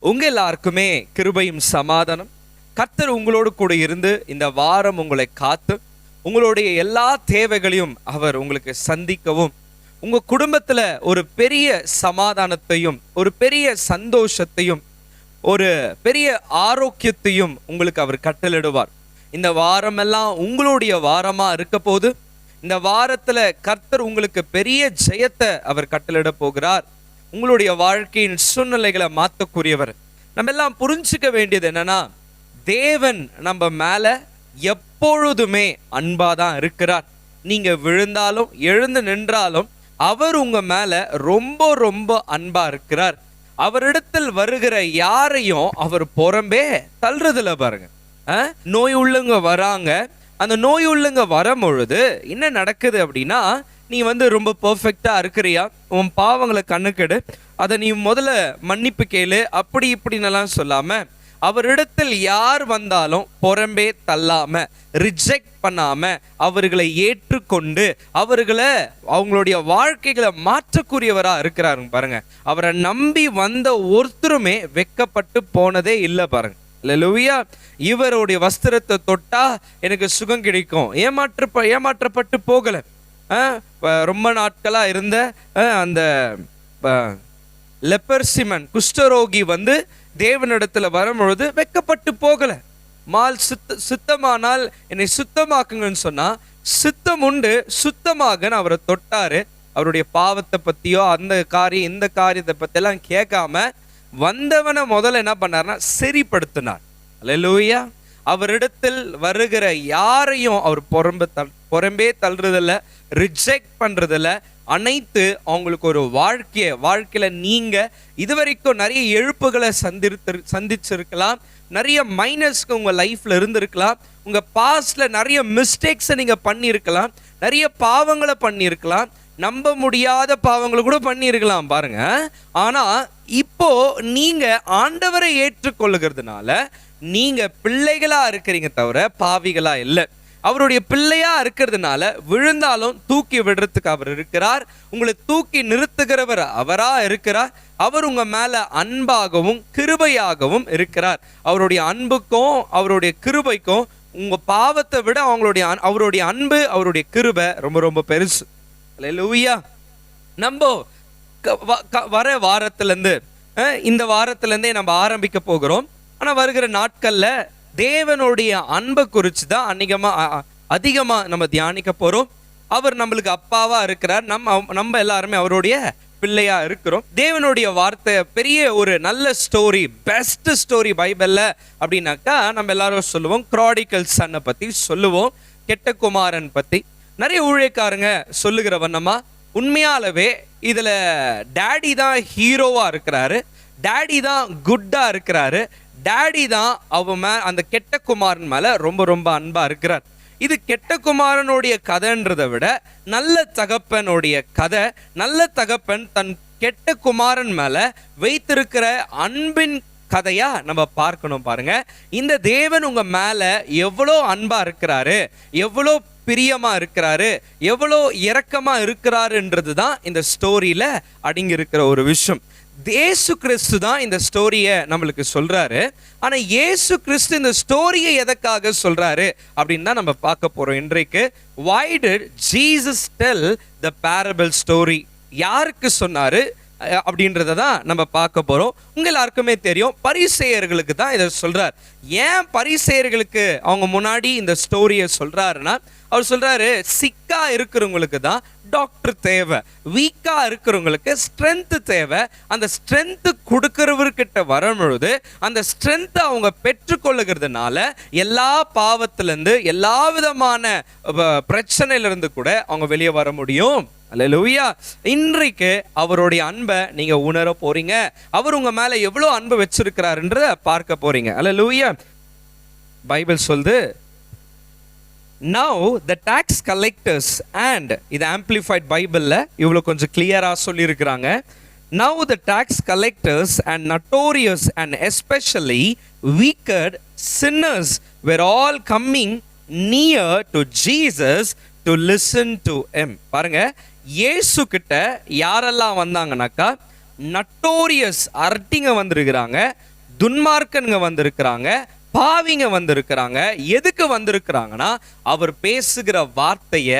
உங்க எல்லாருக்குமே கிருபையும் சமாதானம். கர்த்தர் உங்களோடு கூட இருந்து இந்த வாரம் உங்களை காத்து உங்களுடைய எல்லா தேவைகளையும் அவர் உங்களுக்கு சந்திக்கவும், உங்க குடும்பத்துல ஒரு பெரிய சமாதானத்தையும் ஒரு பெரிய சந்தோஷத்தையும் ஒரு பெரிய ஆரோக்கியத்தையும் உங்களுக்கு அவர் கட்டளிடுவார். இந்த வாரமெல்லாம் உங்களுடைய வாரமா இருக்க போது இந்த வாரத்துல கர்த்தர் உங்களுக்கு பெரிய ஜெயத்தை அவர் கட்டளிட போகிறார். உங்களுடைய வாழ்க்கையின் சூழ்நிலைகளை மாற்றக்கூடியவர். நம்ம எல்லாம் புரிஞ்சுக்க வேண்டியது என்னன்னா, தேவன் நம்ம மேல எப்பொழுதுமே அன்பாதான் இருக்கிறார். நீங்க விழுந்தாலும் எழுந்து நின்றாலும் அவர் உங்க மேல ரொம்ப ரொம்ப அன்பா இருக்கிறார். அவரிடத்தில் வருகிற யாரையும் அவர் புறம்பே தள்ளுறதுல பாருங்க. நோய் உள்ளவங்க வராங்க, அந்த நோய் உள்ளவங்க வரும் பொழுது என்ன நடக்குது அப்படின்னா, நீ ரொம்ப பெர்ஃபெக்டா இருக்கிறியா, உன் பாவங்களை கண்ணுக்கெடு, அதை நீ முதல்ல மன்னிப்பு கேளு, அப்படி இப்படின்னெல்லாம் சொல்லாம அவரிடத்தில் யார் வந்தாலும் புறம்பே தள்ளாம ரிஜெக்ட் பண்ணாம அவர்களை ஏற்றுக்கொண்டு அவர்களை அவங்களுடைய வாழ்க்கைகளை மாற்றக்கூடியவரா இருக்கிறாரு பாருங்க. அவரை நம்பி வந்த ஒருத்தருமே வெக்கப்பட்டு போனதே இல்லை பாருங்க. அல்லேலூயா. இவருடைய வஸ்திரத்தை தொட்டா எனக்கு சுகம் கிடைக்கும், ஏமாற்றப்பட்டு போகல. ரொம்ப நாட்களா இருந்த அந்த லெப்பர்சிமன் குஷ்டரோகி தேவனிடத்துல வரும்பொழுது வெக்கப்பட்டு போகல. சுத்தமானால் என்னை சுத்தமாக்குங்கன்னு சொன்னா சுத்தம் உண்டு, சுத்தமாக அவரை தொட்டாரு. அவருடைய பாவத்தை பத்தியோ அந்த காரியம் இந்த காரியத்தை பத்தி எல்லாம் கேட்காம வந்தவனை முதல்ல என்ன பண்ணார்னா சரிப்படுத்தினார். அல்லேலூயா. அவரிடத்தில் வருகிற யாரையும் அவர் புறம்பே தள்ளுறதில்ல, ரிஜெக்ட் பண்றதில்ல. அனைத்து அவங்களுக்கு ஒரு வாழ்க்கையில நீங்க இதுவரைக்கும் நிறைய எழுப்புகளை சந்திச்சிருக்கலாம், நிறைய மைனஸ்க்கு உங்க லைஃப்ல இருந்திருக்கலாம், உங்க பாஸ்ட்ல நிறைய மிஸ்டேக்ஸை நீங்க பண்ணியிருக்கலாம், நிறைய பாவங்களை பண்ணியிருக்கலாம், நம்ப முடியாத பாவங்களை கூட பண்ணியிருக்கலாம் பாருங்க. ஆனா இப்போ நீங்க ஆண்டவரை ஏற்றுக்கொள்ளுகிறதுனால நீங்க பிள்ளைகளா இருக்கிறீங்க தவிர பாவிகளா இல்லை. அவருடைய பிள்ளையா இருக்கிறதுனால விழுந்தாலும் தூக்கி விடுறதுக்கு அவர் இருக்கிறார். உங்களை தூக்கி நிறுத்துகிறவர் அவரா இருக்கிறார். அவர் உங்க மேல அன்பாகவும் கிருபையாகவும் இருக்கிறார். அவருடைய அன்புக்கும் அவருடைய கிருபைக்கும் உங்க பாவத்தை விட அவருடைய அன்பு அவருடைய கிருபை ரொம்ப ரொம்ப பெருசு. அல்லேலூயா. நம்ம வர வாரத்திலிருந்து இந்த வாரத்திலிருந்தே நம்ம ஆரம்பிக்க போகிறோம். ஆனா வருகிற நாட்கள்ல தேவனுடைய அன்பை குறித்து தான் அதிகமா நம்ம தியானிக்க போறோம். அவர் நம்மளுக்கு அப்பாவா இருக்கிறார், நம்ம எல்லாருமே அவருடைய பிள்ளையா இருக்கிறோம். தேவனுடைய வார்த்தை பெரிய ஒரு நல்ல ஸ்டோரி, பெஸ்ட் ஸ்டோரி பைபிள்ல அப்படின்னாக்கா நம்ம எல்லாரும் சொல்லுவோம் ப்ராடிகல் சன்னை பத்தி சொல்லுவோம், கெட்ட குமாரன் பத்தி. நிறைய ஊழியக்காரங்க சொல்லுகிற வண்ணமா உண்மையாலவே இதுல டேடி தான் ஹீரோவா இருக்கிறாரு, டேடி தான் குட்டா இருக்கிறாரு, டேடி தான் அந்த கெட்ட குமாரன் மேல ரொம்ப ரொம்ப அன்பா இருக்கிறார். இது கெட்ட குமாரனுடைய கதைன்றதை விட நல்ல தகப்பனுடைய கதை. நல்ல தகப்பன் தன் கெட்ட குமாரன் மேல வைத்திருக்கிற அன்பின் கதையா நம்ம பார்க்கணும் பாருங்க. இந்த தேவன் உங்க மேல எவ்வளோ அன்பா இருக்கிறாரு, எவ்வளோ பிரியமா இருக்கிறாரு, எவ்வளோ இரக்கமா இருக்கிறாருன்றது தான் இந்த ஸ்டோரியில அடங்கி இருக்கிற ஒரு விஷயம். இயேசு கிறிஸ்து தான் இந்த ஸ்டோரியை நம்மளுக்கு சொல்றாரு. ஆனா இயேசு கிறிஸ்து இந்த ஸ்டோரியை எதற்காக சொல்றாரு அப்படின்னு தான் நம்ம பார்க்க போறோம் இன்றைக்கு. Why did Jesus tell the parable story? யாருக்கு சொன்னாரு அப்படின்றத தான் நம்ம பார்க்க போறோம். உங்க எல்லாருக்குமே தெரியும் பரிசேயர்களுக்கு தான் இதை சொல்றார். ஏன் பரிசேயர்களுக்கு அவங்க முன்னாடி இந்த ஸ்டோரியை சொல்றாருன்னா, அவர் சொல்றாரு சிக்கா இருக்கிறவங்களுக்கு தான் டாக்டர் தேவை, வீக்கா இருக்கிறவங்களுக்கு ஸ்ட்ரென்த் தேவை. அந்த ஸ்ட்ரென்த் கொடுக்கிறவர்கிட்ட வரும்பொழுது அந்த ஸ்ட்ரென்த் அவங்க பெற்றுக்கொள்ளுகிறதுனால எல்லா பாவத்திலிருந்து எல்லா விதமான பிரச்சனையிலிருந்து கூட அவங்க வெளியே வர முடியும். அல்லேலூயா. இன்றைக்கு அவருடைய அன்பை நீங்க உணர போறீங்க. அவர் உங்க மேல எவ்வளவு அன்பு வச்சிருக்கிறாருன்றத பார்க்க போறீங்க. அல்லேலூயா. பைபிள் சொல்லுது, now the tax collectors and இது amplified பைபிள்ல இவ்வளவு கொஞ்சம் கிளியரா சொல்லி இருக்கிறாங்க. now the tax collectors and notorious and especially wicked sinners were all coming near to Jesus to listen to him. பாருங்க, இயேசு கிட்ட யாரெல்லாம் வந்தாங்கனாக்கா நட்டோரியஸ் அரட்டிங்க வந்திருக்கிறாங்க, துன்மார்க்கனுங்க வந்திருக்கிறாங்க, பாவிங்க வந்திருக்கிறாங்க. எதுக்கு வந்திருக்கிறாங்கன்னா, அவர் பேசுகிற வார்த்தைய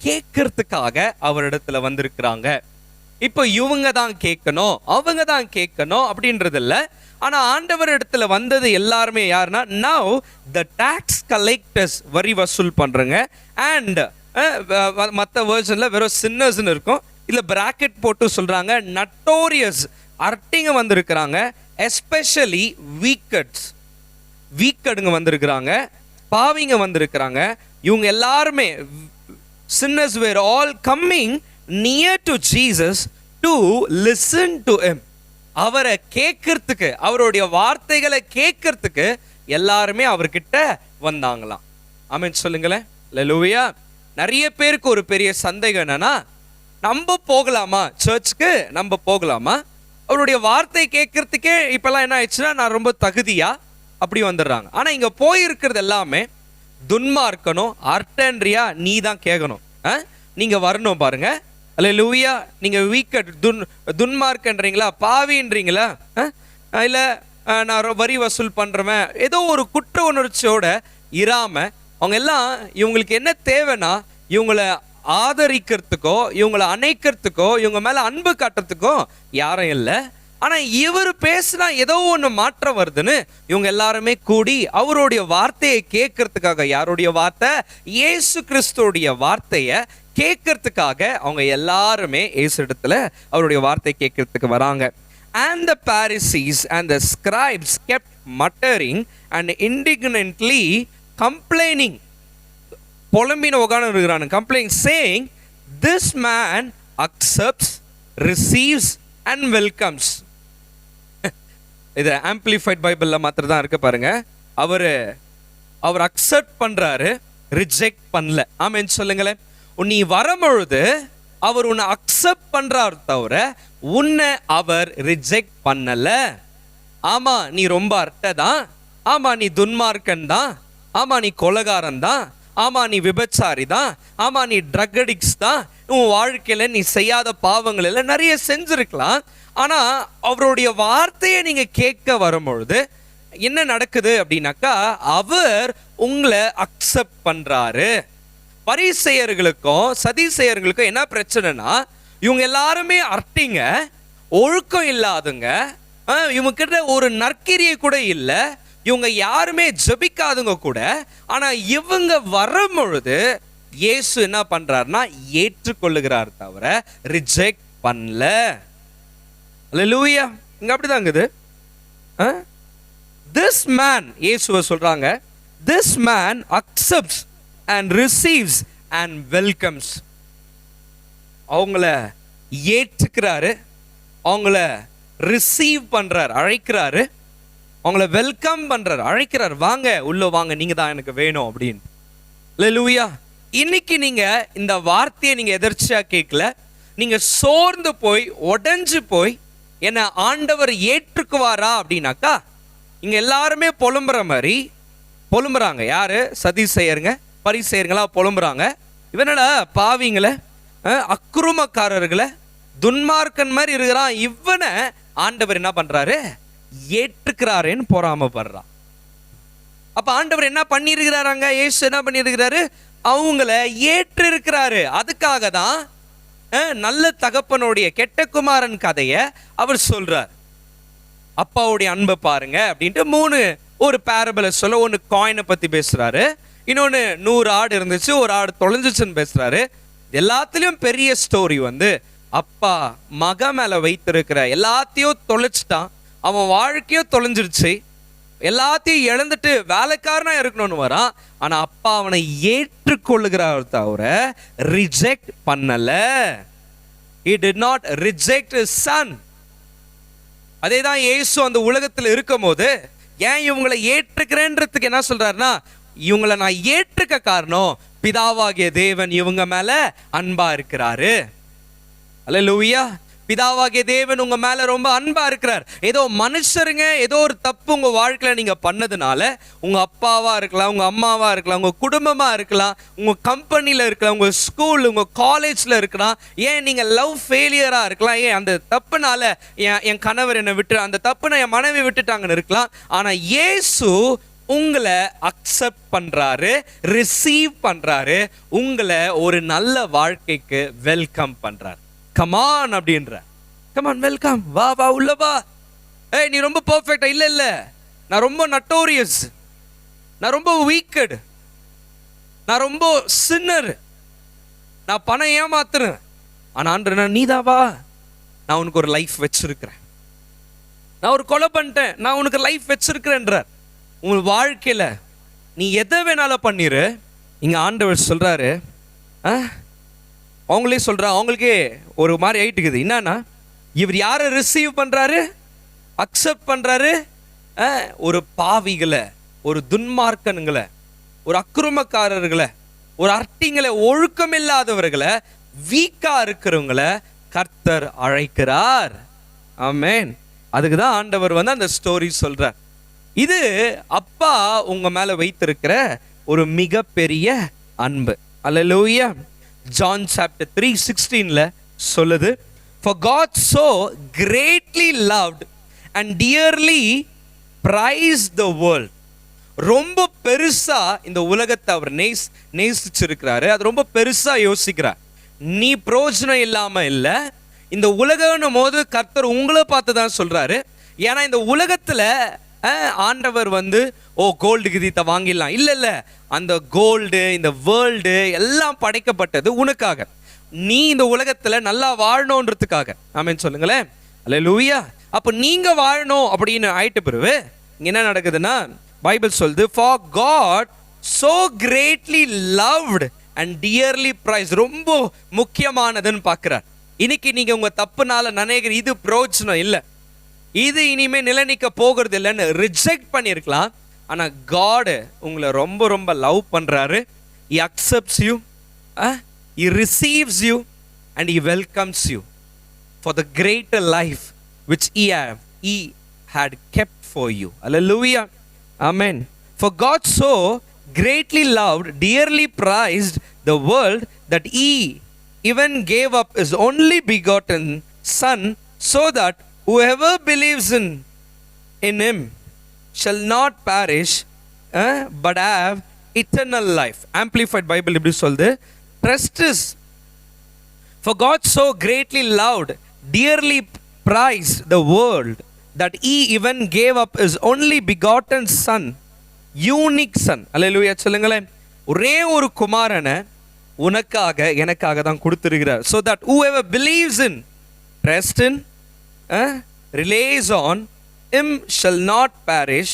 கேட்கறதுக்காக அவரிடத்துல வந்திருக்கிறாங்க. இப்போ இவங்க தான் கேட்கணும், அவங்க தான் கேட்கணும் அப்படின்றது இல்லை. ஆனா ஆண்டவர் இடத்துல வந்தது எல்லாருமே யாருன்னா, நவ் த டாக்ஸ் கலெக்டர்ஸ், வரி வசூல் பண்றங்க. அண்ட் மற்ற வேர்ஷன்ல வெறும் சின்னர்ஸ்னு இருக்கும், இல்ல பிராக்கெட் போட்டு சொல்றாங்க நட்டோரியஸ், அர்ட்டிங்க வந்திருக்கிறாங்க. எஸ்பெஷலி வீக்கடுங்க வந்திருக்கிறாங்க, பாவிங்க வந்திருக்கிறாங்க. இவங்க எல்லாருமே sinners were all coming near to Jesus to listen to him. அவரை கேட்கறதுக்கு, அவருடைய வார்த்தைகளை கேட்கறதுக்கு எல்லாருமே அவர்கிட்ட வந்தாங்களாம். ஆமென் சொல்லுங்களேன். அல்லேலூயா. நிறைய பேருக்கு ஒரு பெரிய சந்தேகம் என்னன்னா, நம்ம போகலாமா சர்ச்சுக்கு, நம்ம போகலாமா, அவருடைய வார்த்தை கேட்கறதுக்கே இப்பெல்லாம் என்ன ஆயிடுச்சுன்னா, நான் ரொம்ப தகுதியா அப்படி வந்துடுறாங்க. ஆனா இங்க போயிருக்கிறது எல்லாமே துன்மார்க்கனும் அர்டன்றியா நீ தான் கேட்கணும், நீங்க வரணும் பாருங்க. அல்லேலூயா. நீங்க வீக்கட் துன்மார்க்கன்றீங்களா, பாவின்றீங்களா, இல்ல நான் வரி வசூல் பண்றவன், ஏதோ ஒரு குற்ற உணர்ச்சியோட இராம, அவங்க எல்லாம் இவங்களுக்கு என்ன தேவைன்னா, இவங்களை ஆதரிக்கிறதுக்கோ, இவங்களை அணைக்கிறதுக்கோ, இவங்க மேல அன்பு காட்டுறதுக்கோ யாரும் இல்லை. ஆனா இவர் பேசினா ஏதோ ஒண்ணு மாற்றம் வருதுன்னு இவங்க எல்லாருமே கூடி அவருடைய வார்த்தையை கேட்கறதுக்காக, யாருடைய வார்த்தை, இயேசு கிறிஸ்துடைய வார்த்தையை கேட்கறதுக்காக அவங்க எல்லாருமே இயேசு இடத்துல அவருடைய வார்த்தை கேட்கறதுக்கு வராங்க. And the Pharisees and the scribes kept muttering and indignantly complaining. புலம்பின உட்கார்ந்து இருக்கிறாங்க, complain saying, this man accepts, receives and welcomes. இது ஆம்பிளிஃபைட் பைபிள்ல மாத்திரம் தான் இருக்கு பாருங்க. அவர் அக்செப்ட் பண்றாரு, ரிஜெக்ட் பண்ணல. ஆமென் சொல்லுங்களேன். நீ வரும்பொழுது அவர் உன்னை அக்செப்ட் பண்றாரு தவிர உன்னை அவர் ரிஜெக்ட் பண்ணல. ஆமா நீ ரொம்ப அர்ட்ட தான், ஆமா நீ துன்மார்க்கன் தான், ஆமா நீ கொலைகாரன் தான், ஆமா நீ விபச்சாரி தான், ஆமா நீ ட்ரக் அடிக்ட்ஸ் தான், உன் வாழ்க்கையில நீ செய்யாத பாவங்கள் எல்லாம் நிறைய செஞ்சிருக்கலாம். ஆனா அவருடைய வார்த்தையை நீங்க கேட்க வரும்பொழுது என்ன நடக்குது அப்படின்னாக்கா, அவர் உங்களை அக்செப்ட் பண்றாரு. பரிசேயர்களுக்கும் சதிசேயர்களுக்கும் என்ன பிரச்சனைனா, இவங்க எல்லாருமே அர்ட்டிங்க, ஒழுக்கம் இல்லாதுங்க, இவங்க கிட்ட ஒரு நற்கிரியை கூட இல்லை, இவங்க யாருமே ஜெபிக்காதுங்க கூட. ஆனா இவங்க வரும் பொழுது இயேசு என்ன பண்றாருன்னா ஏற்றுக்கொள்ளுகிறார் தவிர ரிஜெக்ட் பண்ணல. அல்லேலூயா. இங்க அப்படிதாங்குது. This man, இயேசுவை சொல்றாங்க, this man accepts and receives and welcomes. அவங்கள ஏற்றுக்கிறாரு, அவங்கள ரிசீவ் பண்றாரு, அழைக்கிறாரு, அவங்கள வெல்கம் பண்றாரு, அழைக்கிறார், வாங்க உள்ள வாங்க, நீங்க தான் எனக்கு வேணும் அப்படின்னு. அல்லேலூயா. இன்னைக்கு நீங்க இந்த வார்த்தையை நீங்க எதர்ச்சியா கேட்கல, நீங்க சோர்ந்து போய் உடைஞ்சு போய் என்ன ஆண்டவர் ஏற்றுக்குவாரா அப்படின்னாக்கா, இங்க எல்லாருமே புலம்புற மாதிரி புலம்புறாங்க. யாரு? சதிசேயருங்க, பரிசேயருங்களா புலம்புறாங்க. இவனடா பாவிங்கள, அக்ரமக்காரர்களை, துன்மார்க்கன் மாதிரி இருக்கிறான், இவனை ஆண்டவர் என்ன பண்றாரு? ஏற்றுக்கிறாருன்னு பொறாமப்படுறான். அப்ப ஆண்டவர் என்ன பண்ணிருக்கிறாராங்க? இயேசு என்ன பண்ணிருக்கிறாரு? அவங்கள ஏற்று இருக்கிறாரு. அதுக்காக தான் நல்ல தகப்பனுடைய கெட்ட குமாரன் கதையை அவர் சொல்றார். அப்பாவுடைய அன்பை பாருங்க அப்படின்ட்டு 3 ஒரு பேரபிளை சொல்ல, ஒன்று காயினை பத்தி பேசுறாரு, இன்னொன்னு 100 ஆடு இருந்துச்சு, ஒரு ஆடு தொலைஞ்சிச்சுன்னு பேசுறாரு. எல்லாத்துலயும் பெரிய ஸ்டோரி வந்து அப்பா மக மேல வைத்திருக்கிற எல்லாத்தையும் தொலைச்சிட்டான், அவன் வாழ்க்கையும் தொலைஞ்சிருச்சு, எல்லாத்தையும் இழந்துட்டு வேலைக்காரனா இருக்கணும்னு வரான். ஆனா அப்பா அவனை ஏற்றுக்கொள்ளுகிறார் தவிர ரிஜெக்ட் பண்ணல. He did not reject his son. அதேதான் இயேசு அந்த உலகத்தில் இருக்கும் போது ஏன் இவங்களை ஏற்றுக்கிறேன்றதுக்கு என்ன சொல்றாருன்னா, இவங்களை நான் ஏற்றுக்க காரணம் பிதாவாகிய தேவன் இவங்க மேல அன்பா இருக்கிறாரு. அல்லேலூயா. பிதாவாகிய தேவன் உங்க மேல ரொம்ப அன்பா இருக்கிறார். ஏதோ மனுஷருங்க ஏதோ ஒரு தப்பு உங்க வாழ்க்கையில நீங்க பண்ணதுனால, உங்க அப்பாவா இருக்கலாம், உங்க அம்மாவா இருக்கலாம், உங்க குடும்பமா இருக்கலாம், உங்க கம்பெனில இருக்கலாம், உங்க ஸ்கூல், உங்க காலேஜ்ல இருக்கலாம், ஏன் நீங்க லவ் ஃபெயிலியரா இருக்கலாம், ஏன் அந்த தப்புனால என் கணவர் என்னை விட்டு, அந்த தப்புனா என் மனைவி விட்டுட்டாங்கன்னு இருக்கலாம். ஆனா இயேசு உங்களை அக்செப்ட் பண்றாரு, ரிசீவ் பண்றாரு, உங்களை ஒரு நல்ல வாழ்க்கைக்கு வெல்கம் பண்றாரு. கமான் அப்படின்ற, கமான் வெல்கம், வா வா உள்ள வா. ஏய் நீ ரொம்ப பெர்ஃபெக்ட்டா? இல்ல இல்ல, நான் ரொம்ப நட்டோரியஸ், நான் ரொம்ப வீக்கட், நான் ரொம்ப சின்னர், நான் பணம் ஏமாத்துறேன். ஆனா ஆண்டவரே நீதான் வா, நான் உனக்கு ஒரு லைஃப் வச்சிருக்கிறேன், நான் ஒரு கொலை பண்ணிட்டேன், நான் உனக்கு லைஃப் வச்சிருக்கிறேன்றார். உங்க வாழ்க்கையில நீ எதை வேணாலும் பண்ணிரு. இங்க ஆண்டவர் சொல்றாரு, அவங்களே சொல்றா, அவங்களுக்கே ஒரு மாதிரி ஆயிட்டுக்குது. என்னன்னா, இவர் யாரை ரிசீவ் பண்றாரு, அக்செப்ட் பண்றாரு? ஒரு பாவிகளை, ஒரு துன்மார்க்கனுங்களை, ஒரு அக்கிரமக்காரர்களை, ஒரு அர்ட்டிங்களை, ஒழுக்கம் இல்லாதவர்களை, வீக்கா இருக்கிறவங்களை கர்த்தர் அழைக்கிறார். ஆமென். அதுக்கு தான் ஆண்டவர் வந்து அந்த ஸ்டோரி சொல்றார். இது அப்பா உங்க மேல வைத்திருக்கிற ஒரு மிகப்பெரிய அன்பு. அல்லேலூயா. John chapter 3:16ல சொல்லுது, For God so greatly loved and dearly prized the world. ரொம்ப பெருசா இந்த உலகத்தை அவர் நேசிச்சிருக்கிறாரு. அது ரொம்ப பெருசா யோசிக்கிறார். நீ பிரயோஜனம் இல்லாம இல்ல, இந்த உலகம்னும் போது கர்த்தர் உங்களை பார்த்து தான் சொல்றாரு. ஏன்னா இந்த உலகத்துல ஆண்டவர் வந்து கோல்டு கிதித்த வாங்கிடலாம், இல்ல இல்ல, அந்த கோல்டு, இந்த வேர்ல்டு எல்லாம் படைக்கப்பட்டது உனக்காக. நீ இந்த உலகத்துல நல்லா வாழணும்ன்றதுக்காக. ஆமென் சொல்லுங்களேன். அல்லேலூயா. அப்ப நீங்க வாழணும் அப்படின்னு ஆயிட்டு பிறகு என்ன நடக்குதுன்னா, பைபிள் சொல்லுது, For God so greatly loved and dearly prized. ரொம்ப முக்கியமானதுன்னு பார்க்கிறார். இன்னைக்கு நீங்க உங்க தப்புனால நினைக்கிற இது பிரயோஜனம் இல்லை, இது இனிமே நிலைநிக்க போகிறது இல்லைன்னு ரிஜெக்ட் பண்ணியிருக்கலாம். ஆனா காட் உங்களை ரொம்ப ரொம்ப லவ் பண்றாரு. He accepts you, He receives you and He welcomes you for the greater life which He had kept for you. Hallelujah. Amen. For God so greatly loved, dearly prized the world that He even gave up His only begotten Son, so that whoever believes in Him shall not perish but have eternal life. Amplified Bible இப்படி சொல்லுது, Trust is, for God so greatly loved, dearly prized the world that He even gave up His only begotten Son, unique Son. அல்லேலூயா சொல்லுங்களேன். ஒரே ஒரு குமாரனை உனக்காக எனக்காக தான் கொடுத்திருக்கிறார். So that whoever believes in, trust in, relies on Him shall not perish.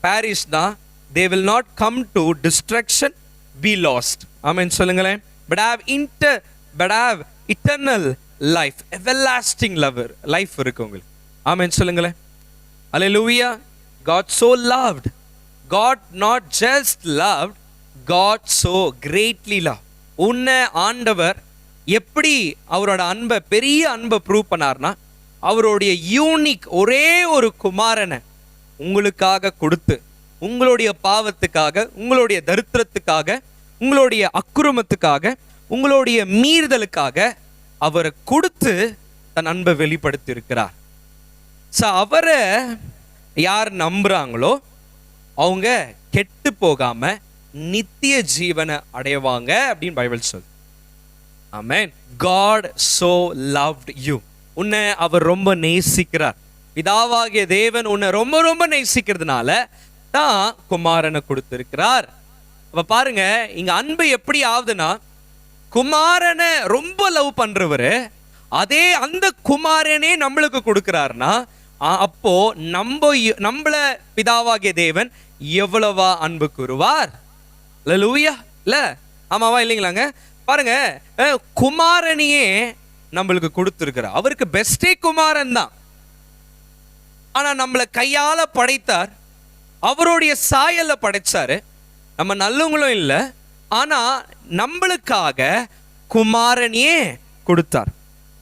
Perish na, they will not come to destruction, be lost. Amen சொல்லுங்களேன். But have eternal life, everlasting life இருக்கு உங்களுக்கு. Amen சொல்லுங்களேன். Hallelujah. God so loved. God not just loved, God so greatly loved. உன்னை ஆண்டவர் எப்படி அவரோட அன்பை, பெரிய அன்பை ப்ரூவ் பண்ணார்னா, அவருடைய யூனிக் ஒரே ஒரு குமாரனை உங்களுக்காக கொடுத்து, உங்களுடைய பாவத்துக்காக, உங்களுடைய தரித்திரத்துக்காக, உங்களுடைய அக்கிரமத்துக்காக, உங்களுடைய மீறுதலுக்காக அவரை கொடுத்து தன் அன்பை வெளிப்படுத்தி இருக்கிறார். அவரை யார் நம்புறாங்களோ அவங்க கெட்டு போகாம நித்திய ஜீவனை அடைவாங்க அப்படின்னு பைபிள் சொல்லுது. ஆமென். God so loved you. உன்னை அவர் ரொம்ப நேசிக்கிறார். பிதாவாகிய தேவன் உன்னை ரொம்ப ரொம்ப நேசிக்கிறதுனால தான் குமாரனை கொடுத்திருக்கிறார். அப்ப பாருங்க, இங்க அன்பு எப்படி ஆகுதுன்னா, குமாரனை ரொம்ப லவ் பண்றவரு அதே அந்த குமாரனே நம்மளுக்கு கொடுக்கிறார்னா, அப்போ நம்மள பிதாவாகிய தேவன் எவ்வளவா அன்பு கூறுவார். அல்லேலூயா. இல்ல ஆமாவா இல்லைங்களாங்க? பாருங்க, குமாரனையே நம்மளுக்கு கொடுத்திருக்கிறார். அவருக்கு பெஸ்டே குமாரன் தான். ஆனா நம்மளை கையால படைத்தார், அவருடைய சாயல்ல படைச்சாரு. நம்ம நல்லவங்களும் இல்லை, ஆனா நம்மளுக்காக குமாரனையே கொடுத்தார்.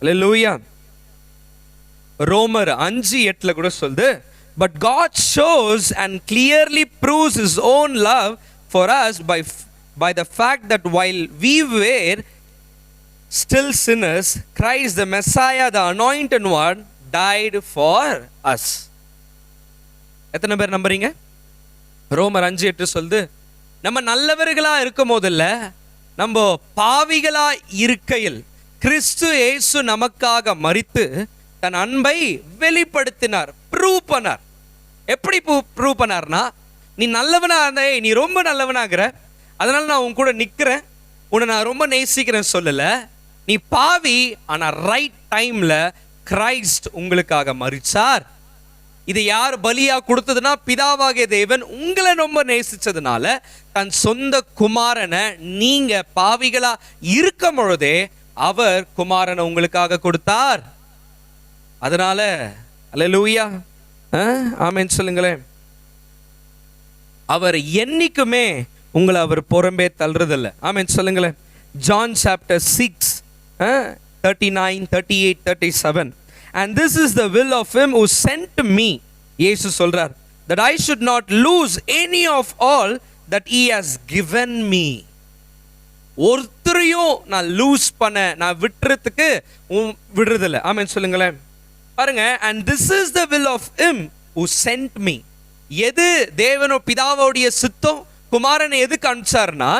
அல்லேலூயா. ரோமர் 5:8 கூட சொல்லுது, but God shows and clearly proves his own love for us by the fact that while we were still sinners, Christ the Messiah, the anointed one, died for us. எத்தனை பேர் நம்புறீங்க? ரோமர் 5:8 சொல்லுது, நம்ம நல்லவர்களா இருக்கும் போதில்ல, நம்ம பாவிகளா இருக்கையில் கிறிஸ்து இயேசு நமக்காக மரித்து தன் அன்பை வெளிப்படுத்தினார், ப்ரூவ் பண்ணார். எப்படி ப்ரூவ் பண்ணார்னா, நீ நல்லவனா இருந்தே, நீ ரொம்ப நல்லவனாகிற, அதனால நான் உன் கூட நிற்கிறேன், உன்னை நான் ரொம்ப நேசிக்கிறேன் சொல்லல. நீ பாவி, ஆனா ரைட் டைம்ல கிரைஸ்ட் உங்களுக்காக மரிச்சார். இது யார் பலியா கொடுத்ததுன்னா, பிதாவாகிய தேவன் உங்களை ரொம்ப நேசிச்சதுனால தன் சொந்த குமாரனை நீங்க பாவிகளா இருக்கும் பொழுதே அவர் குமாரனை உங்களுக்காக கொடுத்தார். அதனால அல்லேலூயா, ஆமென் சொல்லுங்களேன். அவர் என்னைக்குமே உங்களை அவர் புறம்பே தள்ளுறதில்லை. ஆமென் சொல்லுங்களேன். John chapter 6 39, 38, 37. And this is the will of him who sent me. இயேசு சொல்றார், that I should not lose any of all that he has given me. ஒருத்தரையும் நான் லூஸ் பண்ண, நான் விட்டுறதுக்கு விடுறதில்லை. ஆமென் சொல்லுங்களேன். பாருங்க, and this is the will of him who sent me. எது தேவனோ பிதாவோடைய சித்தம், குமாரனை எதுக்கு அனுப்பிச்சார்னா,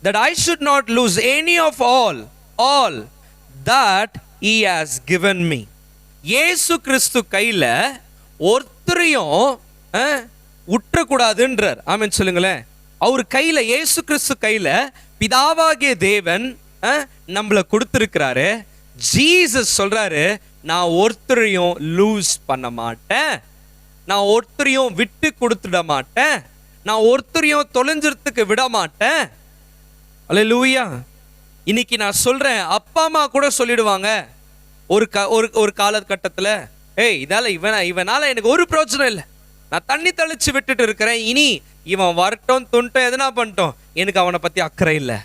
that I should not lose any of all that he has given me. இயேசு கிறிஸ்து கையில ஒருத்தரையும் உற்றக்கூடாதுன்றார். ஆமென் சொல்லுங்களேன். அவர் கையில, இயேசு கிறிஸ்து கையில பிதாவாகிய தேவன் நம்மளை கொடுத்திருக்கிறாரு. ஜீசஸ் சொல்றாரு, நான் ஒருத்தரையும் லூஸ் பண்ண மாட்டேன், நான் ஒருத்தரையும் விட்டு கொடுத்துட மாட்டேன், நான் ஒருத்தரையும் தொலைஞ்சிறதுக்கு விட மாட்டேன். அல்லேலூயா. இன்னைக்கு நான் சொல்றேன், அப்பா அம்மா கூட சொல்லிடுவாங்க ஒரு காலகட்டத்தில், ஏய் இவனால எனக்கு ஒரு பிரயோஜனம் இல்லை, நான் தண்ணி தெளிச்சு விட்டுட்டு இருக்கிறேன், இனி இவன் வரட்டும் துண்ட்டும் எதனா பண்ணிட்டோம், எனக்கு அவனை பத்தி அக்கறை இல்லை,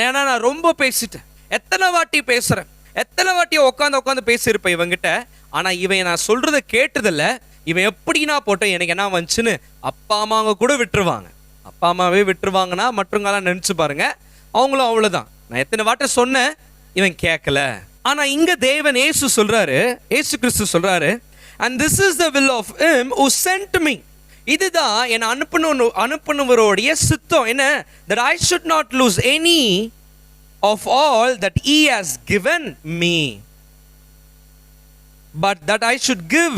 ஏன்னா நான் ரொம்ப பேசிட்டேன், எத்தனை வாட்டி பேசுறேன், எத்தனை வாட்டி உட்காந்து பேசியிருப்பேன் இவங்கிட்ட, ஆனா இவன் நான் சொல்றதை கேட்டதில்ல, இவன் எப்படின்னா போட்டோம் எனக்கு என்ன வந்துச்சுன்னு அப்பா அம்மாங்க கூட விட்டுருவாங்க. அப்பா அம்மாவே விட்டுருவாங்கன்னா மற்றவங்களாம் நினைச்சு பாருங்க, அவங்களும் அவ்வளவுதான். நான் எத்தனை வாட்ட சொன்னேன், இவன் கேட்கல. ஆனா இங்க தேவன் இயேசு சொல்றாரு, இயேசு கிறிஸ்து சொல்றாரு, and this is the will of him who sent me. இதுதான் என்னை அனுப்புனவருடைய சித்தம். என்ன? that I should not lose any of all that he has given me, but that I should give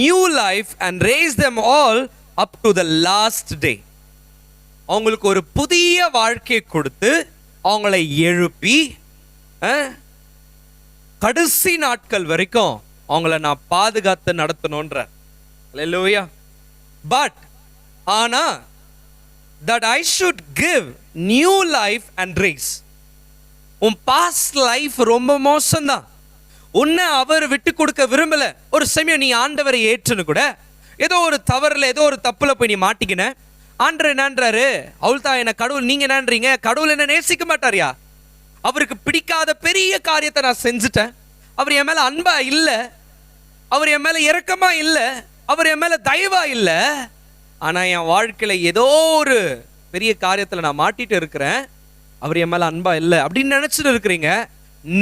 new life and raise them all up to the last day. அவங்களுக்கு ஒரு புதிய வாழ்க்கையை கொடுத்து அவங்களை எழுப்பி கடைசி நாட்கள் வரைக்கும் அவங்கள நான் பாதுகாத்து நடத்தணும்ன்றார். அல்லேலூயா. பட் ஆனா that I should give new life and raise. உன் பாஸ்ட் லைஃப் ரொம்ப மோசம்தான், உன்னை அவர் விட்டு கொடுக்க விரும்பல. ஒரு சமயம் நீ ஆண்டவரை ஏற்றுன்னு கூட ஏதோ ஒரு தவறுல ஏதோ ஒரு தப்புல போய் நீ மாட்டிக்கின. ஆண்டவர் என்னன்றாரு, அவள்தான் என்ன கடவுள், நீங்க என்னன்றீங்க, கடவுள் என்ன நேசிக்க மாட்டாரியா? அவருக்கு பிடிக்காத பெரிய காரியத்தை நான் செஞ்சுட்டேன், அவர் என் மேல அன்பா இல்ல, அவர் என் மேல இரக்கமா இல்ல, அவர் என் மேல தயவா இல்ல, ஆனா என் வாழ்க்கையில ஏதோ ஒரு பெரிய காரியத்துல நான் மாட்டிட்டு இருக்கிறேன், அவர் என் மேல அன்பா இல்ல அப்படின்னு நினைச்சிட்டு இருக்கிறீங்க.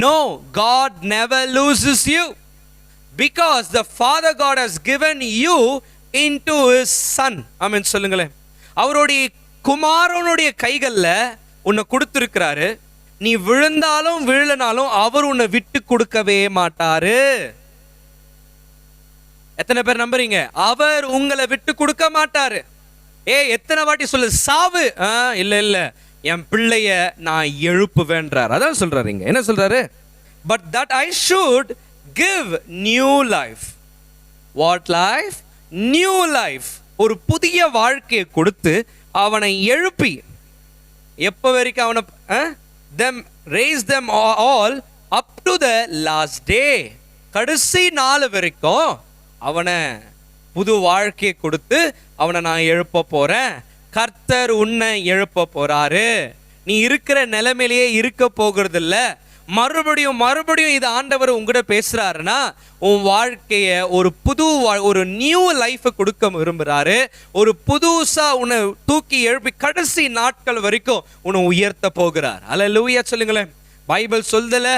No, God never loses you, because the Father God has given you into his Son. ஆமென் சொல்லுங்களேன். அவருடைய குமாரனுடைய கைகள்ல உன்னை கொடுத்திருக்கிறாரு. நீ விழுந்தாலும் விழனாலும் அவர் உன்னை விட்டு கொடுக்கவே மாட்டாரு. எத்தனை பேர் நம்புறீங்க? அவர் உங்களை விட்டு கொடுக்க மாட்டாரு. எத்தனை வாட்டி சொல்லு, சாவு, இல்ல என் பிள்ளைய நான் எழுப்புவேன்றார். அதான் சொல்றாரு இங்க. என்ன சொல்றாரு? But that I should give new life. What life? New life. ஒரு புதிய வாழ்க்கையை கொடுத்து அவனை எழுப்பி, எப்ப வரைக்கும் அவனை them raise them all up to the last day. கடைசி நாள் வரைக்கும் அவனை புது வாழ்க்கையை கொடுத்து அவனை நான் எழுப்ப போறேன். கர்த்தர் உன்னை எழுப்ப போறாரு. நீ இருக்கிற நிலைமையிலேயே இருக்க போகிறது இல்ல, மறுபடியும் மறுபடியும் இது ஆண்டவர் உங்ககிட்ட பேசுறாருன்னா உன் வாழ்க்கைய ஒரு நியூ லைஃப் கொடுக்க விரும்புறாரு. ஒரு புதுசா உன்னை தூக்கி எழுப்பி கடைசி நாட்கள் வரைக்கும் உன்னை உயர்த்த போகிறார். அல்லேலூயா சொல்லுங்களேன். பைபிள் சொல்லுதுல,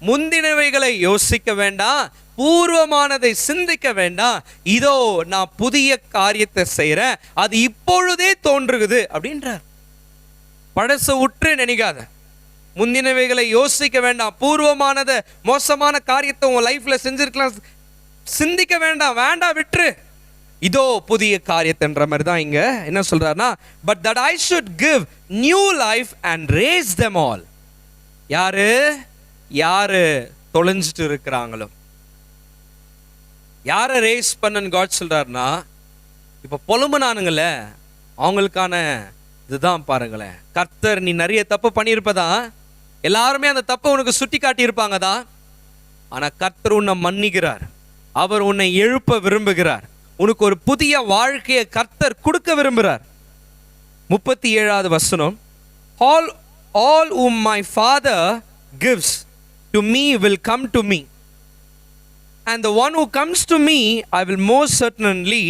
முந்தினவைகளை யோசிக்க வேண்டாம், பூர்வமானதை சிந்திக்க வேண்டாம், இதோ நான் புதிய காரியத்தை செய்யறேன், அது இப்பொழுதே தோன்றுகிறது அப்படின்றார். பழச உற்று நினைக்காத, முந்தினவைகளை யோசிக்க வேண்டாம், பூர்வமானத மோசமான காரியத்தை உன் லைஃப்ல செஞ்சிருக்கலாம் சிந்திக்க வேண்டாம், வேண்டாம் விட்டுரு, இதோ புதிய காரியத்தைன்ற மாதிரி தான் இங்க என்ன சொல்றாருன்னா, but that I should give new life and race them all. யாரு யாரு தொலைஞ்சிட்டு இருக்கிறாங்களோ, யாரை ரேஸ் பண்ணன்னு காட் சொல்றாருன்னா, இப்ப புலம்புனானுங்கள அவங்களுக்கான இதுதான் பாருங்களேன். கர்த்தர், நீ நிறைய தப்பு பண்ணியிருப்பதா, எல்லாருமே அந்த தப்பை உனக்கு சுட்டி காட்டி இருப்பாங்க தான், ஆனா கர்த்தர் உன்னை மன்னிக்கிறார், அவர் உன்னை எழுப்ப விரும்புகிறார், உனக்கு ஒரு புதிய வாழ்க்கையை கர்த்தர் கொடுக்க விரும்புகிறார். 37வது வசனம், all whom my father gives to me will come to me, and the one who comes to me I will most certainly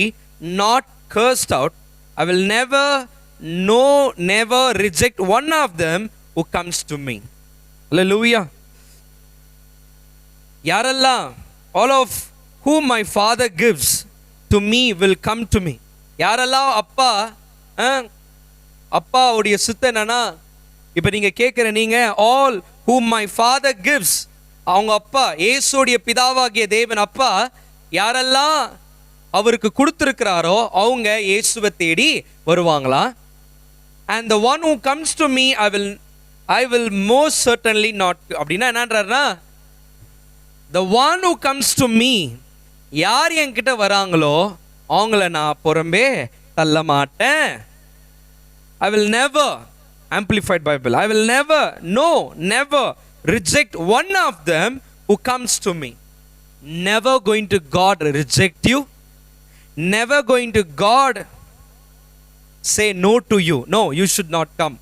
not cast out. I will never reject one of them who comes to me. Hallelujah. யாரெல்லாம் all of whom my father gives to me will come to me. யாரெல்லாம் அப்பாவுடைய சித்தம் என்னன்னா, இப்ப நீங்க கேட்கிற நீங்க all whom my father gives, அவங்க அப்பா இயேசுடைய பிதாவாகிய தேவன் அப்பா யாரெல்லாம் அவருக்கு கொடுத்திருக்கிறாரோ அவங்க இயேசுவை தேடி வருவாங்களா. and the one who comes to me I will most certainly not. அப்படின்னா என்னன்றாருன்னா, the one who comes to me, யார் என்கிட்ட வராங்களோ அவங்கள நான் புறம்பே தள்ள மாட்டேன். I will never, Amplified Bible, I will never reject one of them who comes to me. Never going to God reject you, never going to God say no to you. No, you should not come,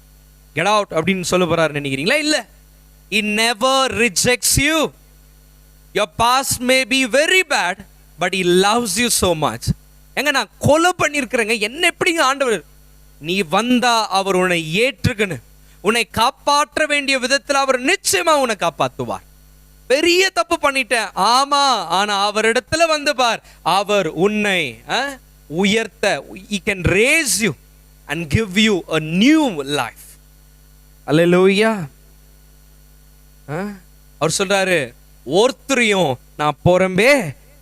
get out அப்படின்னு சொல்ல போறாரு நினைக்கிறீங்களா? இல்ல, he never rejects you. Your past may be very bad, but he loves you so much. எங்க நான் கொலை பண்ணிருக்கிறேங்க, என்ன எப்படிங்க ஆண்டவர், நீ வந்தா அவர் உன்னை ஏற்றுக்கணும், உன்னை காப்பாற்ற வேண்டிய விதத்தில் அவர் நிச்சயமா உன்னை காப்பாற்றுவார். பெரிய தப்பு பண்ணிட்டேன், ஆமா, ஆனா அவரிடத்துல வந்து பார், அவர் உன்னை உயர்த்த, he can raise you and give you a new life. Hallelujah. அவர் சொல்றாரு, ஒருத்தரையும் நான் புறம்பே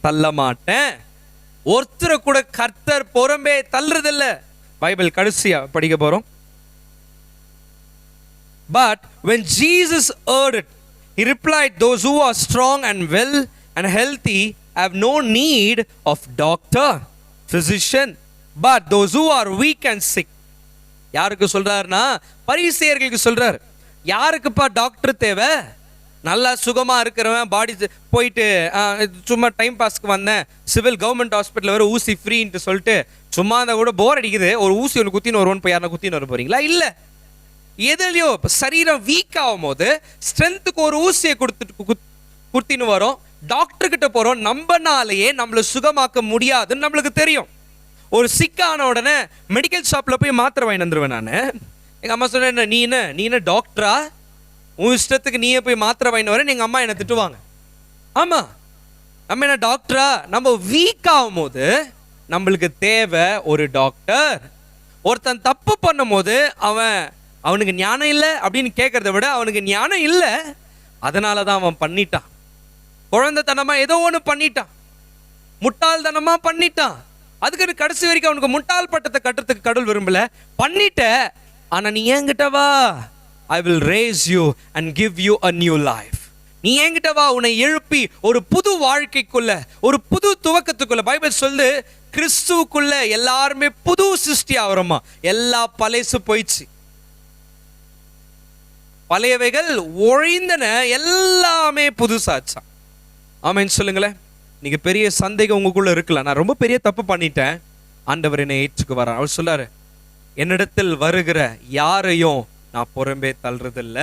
தள்ள மாட்டேன். ஒருத்தரை கூட கர்த்தர் புறம்பே தள்ளுறதில்ல. பைபிள் கடைசியா படிக்க போறோம். But when Jesus heard it, he replied, those who are strong and well and healthy have no need of doctor, physician, but those who are weak and sick. யாருக்கு சொல்றாருன்னா, பரிசேயர்களுக்கு சொல்றாரு. யாருக்குப்பா டாக்டர் தேவை? நல்லா சுகமா இருக்கிறவன், பாடி போயிட்டு சும்மா டைம் பாஸ்க்கு வந்தேன், சிவில் கவர்மெண்ட் ஹாஸ்பிட்டல் வர ஊசி ஃப்ரீன்ட்டு சொல்லிட்டு சும்மா அந்த கூட போர் அடிக்குது, ஒரு ஊசி ஒன்று குத்தின்னு வருவோன்னு போய் யாரா குத்தின்னு வர போறீங்களா? இல்ல, எதுலையோ சரீரம் வீக் ஆகும் போது ஸ்ட்ரென்த்துக்கு ஒரு ஊசியை குத்தின்னு வரோம், டாக்டர் கிட்ட போறோம், நம்பனாலேயே நம்மளை சுகமாக்க முடியாதுன்னு நம்மளுக்கு தெரியும். ஒரு சிக்கான உடனே மெடிக்கல் ஷாப்ல போய் மாத்திரை வாங்கி வந்துருவேன் நான். எங்க அம்மா சொன்ன, நீ என்ன டாக்டரா, உன் இஷ்டத்துக்கு நீயே போய் மாத்திரை வாங்கி வரேன், எங்க அம்மா என்ன திட்டுவாங்க. ஆமா, நம்ம என்ன டாக்டரா? நம்ம வீக் ஆகும் போது நம்மளுக்கு தேவை ஒரு டாக்டர். ஒருத்தன் தப்பு பண்ணும் போது அவனுக்கு ஞானம் இல்லை அப்படின்னு கேட்கறத விட அவனுக்கு ஞானம் இல்லை, அதனாலதான் அவன் பண்ணிட்டான், குழந்தைத்தனமா ஏதோ ஒன்று பண்ணிட்டான், முட்டாள்தனமா பண்ணிட்டான். அதுக்கு கடைசி வரைக்கும் அவனுக்கு முட்டாள் பட்டத்தை கட்டுறதுக்கு கடவுள் விரும்பல, பண்ணிட்ட, ஆனா நீ என்கிட்ட வா, I will raise you and give you a new life. நீ என்கிட்ட வா, உன்னை எழுப்பி ஒரு புது வாழ்க்கைக்குள்ள, ஒரு புது துவக்கத்துக்குள்ள. பைபிள் சொல்லு, கிறிஸ்துவுக்குள்ள எல்லாருமே புது சிருஷ்டி ஆகிறோமா. எல்லா பழைசு போயிடுச்சு, பழையவைகள் ஒழிந்தன, எல்லாமே புதுசாச்சா. ஆமென் சொல்லுங்களேன். நீங்க பெரிய சந்தேகம் உங்களுக்குள்ள இருக்கலாம், நான் ரொம்ப பெரிய தப்பு பண்ணிட்டேன், ஆண்டவர் என்னை ஏற்றுக்கு வர. அவர் சொல்லாரு, என்னிடத்தில் வருகிற யாரையும் நான் புறம்பே தள்ளுறதில்ல.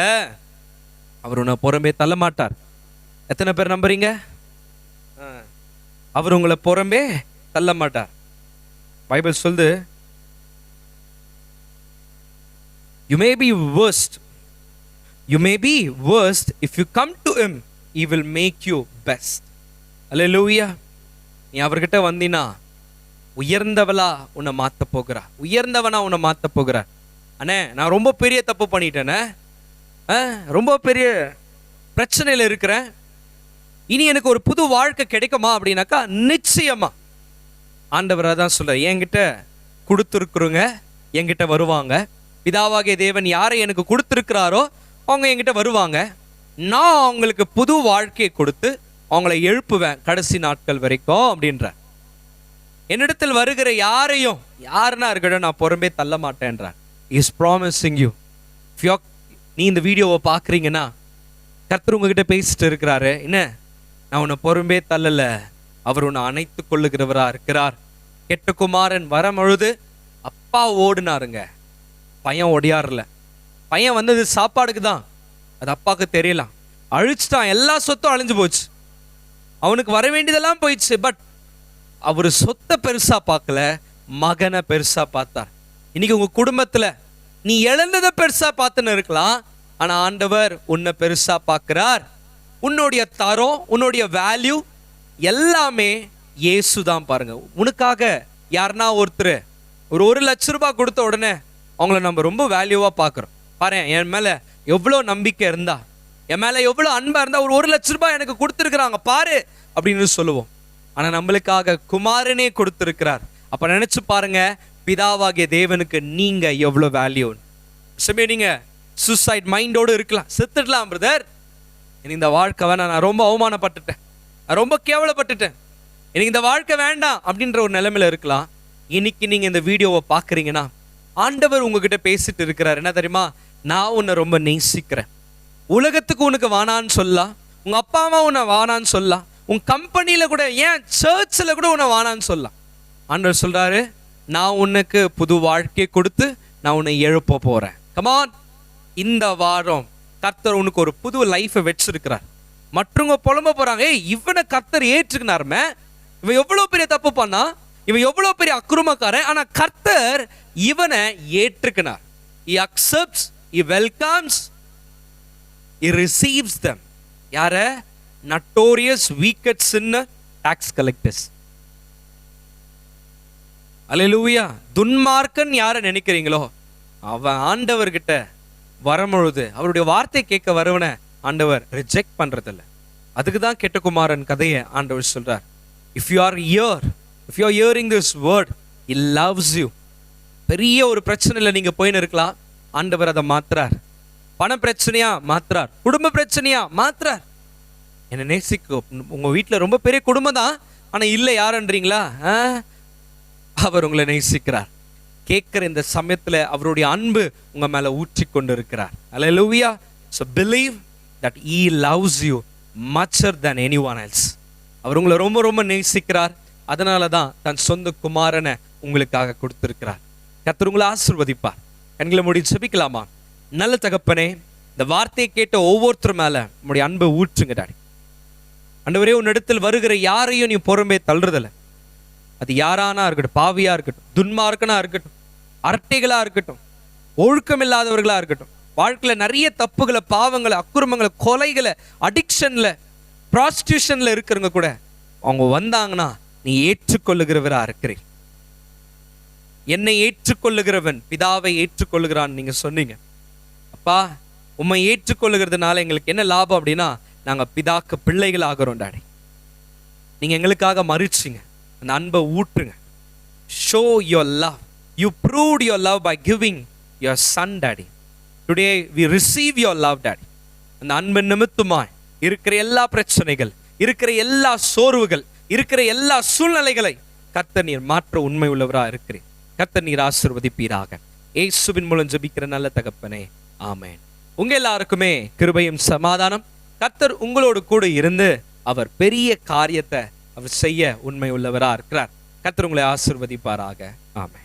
அவர் உன்னை புறம்பே தள்ள மாட்டார். எத்தனை பேர் நம்புறீங்க? அவர் உங்களை புறம்பே தள்ள மாட்டார். பைபிள் சொல்லுது, you may be worst if you come to him, he will make you best. அல்லேலூயா. நீ அவர்கிட்ட வந்தினா உயர்ந்தவளா உன்னை மாத்த போகிறார், உயர்ந்தவனா உன்னை மாத்த போகிறார். அண்ணே, நான் ரொம்ப பெரிய தப்பு பண்ணிட்டேனே, ரொம்ப பெரிய பிரச்சனையில் இருக்கிறேன், இனி எனக்கு ஒரு புது வாழ்க்கை கிடைக்குமா அப்படின்னாக்கா நிச்சயமா ஆண்டவரை தான் சொல்ற, என்கிட்ட கொடுத்துருக்குறோங்க, என்கிட்ட வருவாங்க. பிதாவாகிய தேவன் யாரை எனக்கு கொடுத்துருக்கிறாரோ அவங்க என்கிட்ட வருவாங்க. நான் அவங்களுக்கு புது வாழ்க்கையை கொடுத்து அவங்களை எழுப்புவேன் கடைசி நாட்கள் வரைக்கும் அப்படின்ற. என்னிடத்தில் வருகிற யாரையும், யாருன்னா இருக்கட்டும், நான் புறம்பே தள்ள மாட்டேன்றார். Is promising you. நீ இந்த வீடியோவை பார்க்குறீங்கன்னா கர்த்தர் உங்ககிட்ட பேசிட்டு இருக்கிறாரு, என்ன, நான் உன்னை பொறும்பே தள்ளல, அவர் உன்னை அணைத்து கொள்ளுகிறவரா இருக்கிறார். கெட்ட குமாரன் வரமொழுது அப்பா ஓடுனாருங்க, பையன் ஒடியாருல. பையன் வந்தது சாப்பாடுக்கு தான், அது அப்பாவுக்கு தெரியலாம், அழிச்சிட்டான், எல்லா சொத்தும் அழிஞ்சு போச்சு, அவனுக்கு வர வேண்டியதெல்லாம் போயிடுச்சு. பட் அவர் சொத்தை பெருசா பார்க்கல, மகனை பெருசா பார்த்தார். இன்னைக்கு உங்க குடும்பத்துல நீ இழந்ததை பெருசா பார்த்துன்னு இருக்கலாம், ஆனா ஆண்டவர் உன்னை பெருசா பார்க்கிறார். உன்னுடைய தரம், உன்னுடைய வேல்யூ எல்லாமே இயேசு தான். பாருங்க, உனக்காக யாருன்னா ஒருத்தர் ஒரு 1 லட்சம் ரூபாய் கொடுத்த உடனே அவங்கள நம்ம ரொம்ப வேல்யூவா பார்க்குறோம். பாரு, என் மேல எவ்வளோ நம்பிக்கை இருந்தா, என் மேல எவ்வளோ அன்பா இருந்தா ஒரு 1 லட்சம் ரூபாய் எனக்கு கொடுத்துருக்குறாங்க பாரு அப்படின்னு சொல்லுவோம். ஆனா நம்மளுக்காக குமாரனே கொடுத்துருக்கிறார். அப்ப நினைச்சு பாருங்க, பிதாவாகிய தேவனுக்கு நீங்க எவ்வளோ வேல்யூ. நீங்க சூசைட் மைண்டோடு இருக்கலாம், செத்துடலாம் பிரதர், எனக்கு இந்த வாழ்க்கை வேணாம், நான் ரொம்ப அவமானப்பட்டுட்டேன், நான் ரொம்ப கேவலப்பட்டுட்டேன், எனக்கு இந்த வாழ்க்கை வேண்டாம் அப்படின்ற ஒரு நிலைமையில இருக்கலாம். இன்னைக்கு நீங்க இந்த வீடியோவை பார்க்குறீங்கன்னா ஆண்டவர் உங்ககிட்ட பேசிட்டு இருக்கிறார். என்ன தெரியுமா? நான் உன்னை ரொம்ப நேசிக்கிறேன். உலகத்துக்கு உனக்கு வானான்னு சொல்லலாம், உங்க அப்பா அம்மா உன்னை வானான்னு சொல்லலாம், உன் கம்பெனியில கூட, ஏன் சர்ச்சில் கூட உன்னை வானான்னு சொல்லலாம். ஆண்டவர் சொல்றாரு, நான் உனக்கு புது வாழ்க்கையை கொடுத்து நான் உன்னை எழுப்ப போறேன். கமான், இந்த வாரம் கர்த்தர் உனக்கு ஒரு புது லைஃபை வச்சிருக்கிறார். மற்றவங்க புலம்ப போறாங்க, இவனை கர்த்தர் ஏற்றுக்கினாருமே, இவன் எவ்வளவு பெரிய தப்பு பண்ணா, இவன் எவ்வளவு பெரிய அக்கிரமக்காரன், ஆனா கர்த்தர் இவனை ஏற்றுக்கினார். He accepts, he welcomes, he receives them. யார? notorious wicked sinner, tax collectors. அல்லேலூயா. துன்மார்க்கன் யாரை நினைக்கிறீங்களோ அவன் ஆண்டவர்கிட்ட வரும்பொழுது அவருடைய வார்த்தை கேட்க வருவன ஆண்டவர் ரிஜெக்ட் பண்றதில்ல. அதுக்கு தான் கெட்ட குமாரன் கதையை ஆண்டவர் சொல்றார். If you are hearing this word, he loves you. பெரிய ஒரு பிரச்சனையில நீங்க போயின்னு இருக்கலாம், ஆண்டவர் அதை மாத்துறார். பண பிரச்சனையா மாத்துறார், குடும்ப பிரச்சனையா மாத்துறார். என்ன நேசிக்கும், உங்க வீட்டுல ரொம்ப பெரிய குடும்பம் தான், ஆனா இல்லை யாருன்றீங்களா? அவர் உங்களை நேசிக்கிறார். கேட்கிற இந்த சமயத்துல அவருடைய அன்பு உங்க மேல ஊற்றி கொண்டு இருக்கிறார். அல்லேலூயா. So believe that he loves you mucher than anyone else. அவர் உங்களை ரொம்ப ரொம்ப நேசிக்கிறார். அதனால தான் தன் சொந்த குமாரனை உங்களுக்காக கொடுத்திருக்கிறார். கர்த்தர் உங்களை ஆசீர்வதிப்பார். கண்களை மூடி ஜெபிக்கலாமா? நல்ல தகப்பனே, இந்த வார்த்தையை கேட்ட ஒவ்வொருத்தர் மேல உங்களுடைய அன்பை ஊற்றுங்க டாடி. ஆண்டவரே, உன்னிடத்தில் வருகிற யாரையும் நீ பொறுமையை தள்ளுறதில்ல. அது யாரானா இருக்கட்டும், பாவியா இருக்கட்டும், துன்மார்க்கனா இருக்கட்டும், அரட்டைகளா இருக்கட்டும், ஒழுக்கம் இல்லாதவர்களா இருக்கட்டும், வாழ்க்கையில நிறைய தப்புகளை, பாவங்களை, அக்குரமங்களை, கொலைகளை, அடிக்ஷன்ல, ப்ராஸ்டியூஷன்ல இருக்கிறவங்க கூட அவங்க வந்தாங்கன்னா நீ ஏற்றுக்கொள்ளுகிறவரா இருக்கிறீர். என்னை ஏற்றுக்கொள்ளுகிறவன் பிதாவை ஏற்றுக்கொள்ளுகிறான் நீங்க சொன்னீங்க. அப்பா, உம்மை ஏற்றுக்கொள்ளுகிறதுனால எங்களுக்கு என்ன லாபம் அப்படின்னா, நாங்க பிதாக்கு பிள்ளைகள் ஆகிறோம் டாடி. நீங்க எங்களுக்காக மறிச்சிங்க, அந்த அன்பை ஊற்றுங்க. Show your love. You proved your love by giving your son daddy. Today we receive your love daddy. அந்த அன்பு நிமித்தமாய் இருக்கிற எல்லா பிரச்சனைகள், இருக்கிற எல்லா சோர்வுகள், இருக்கிற எல்லா சூழ்நிலைகளை கர்த்தர் நீர் மாற்ற உண்மை உள்ளவராக இருக்கிறேன். கர்த்தர் நீர் ஆசீர்வதிப்பீராக. இயேசுவின் மூலம் ஜெபிக்கிற நல்ல தகப்பனே, ஆமென். உங்க எல்லாருக்குமே கிருபையும் சமாதானம். கர்த்தர் உங்களோடு கூட இருந்து அவர் பெரிய காரியத்தை அவர் செய்ய உண்மை உள்ளவராக இருக்கிறார். கர்த்தர் உங்களை ஆசீர்வதிப்பாராக. ஆமென்.